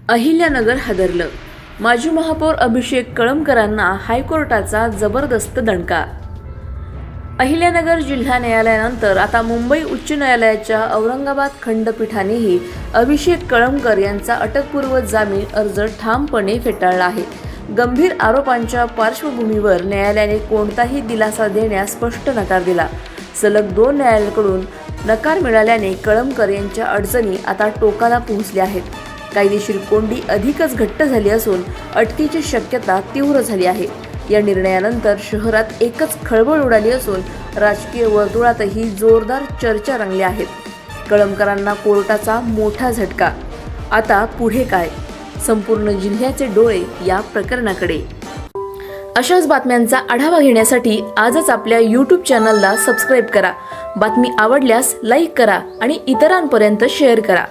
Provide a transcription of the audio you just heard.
अहिल्यानगर हादरलं. माजी महापौर अभिषेक कळमकरांना हायकोर्टाचा जबरदस्त दणका. अहिल्यानगर जिल्हा न्यायालयानंतर आता मुंबई उच्च न्यायालयाच्या औरंगाबाद खंडपीठानेही अभिषेक कळमकर यांचा अटकपूर्व जामीन अर्ज ठामपणे फेटाळला आहे. गंभीर आरोपांच्या पार्श्वभूमीवर न्यायालयाने कोणताही दिलासा देण्यास स्पष्ट नकार दिला. सलग 2 न्यायालयाकडून नकार मिळाल्याने कळमकर यांच्या अडचणी आता टोकाला पोहोचल्या आहेत. कायदेशीर कोंडी अधिकच घट्ट झाली असून अटकेची शक्यता तीव्र झाली आहे. या निर्णयानंतर शहरात एकच खळबळ उडाली असून राजकीय वर्तुळातही जोरदार चर्चा रंगल्या आहेत. कळमकरांना कोर्टाचा मोठा झटका. आता पुढे काय? संपूर्ण जिल्ह्याचे डोळे या प्रकरणाकडे. अशाच बातम्यांचा आढावा घेण्यासाठी आजच आपल्या YouTube चॅनलला सबस्क्राईब करा. बातमी आवडल्यास लाईक करा आणि इतरांपर्यंत शेअर करा.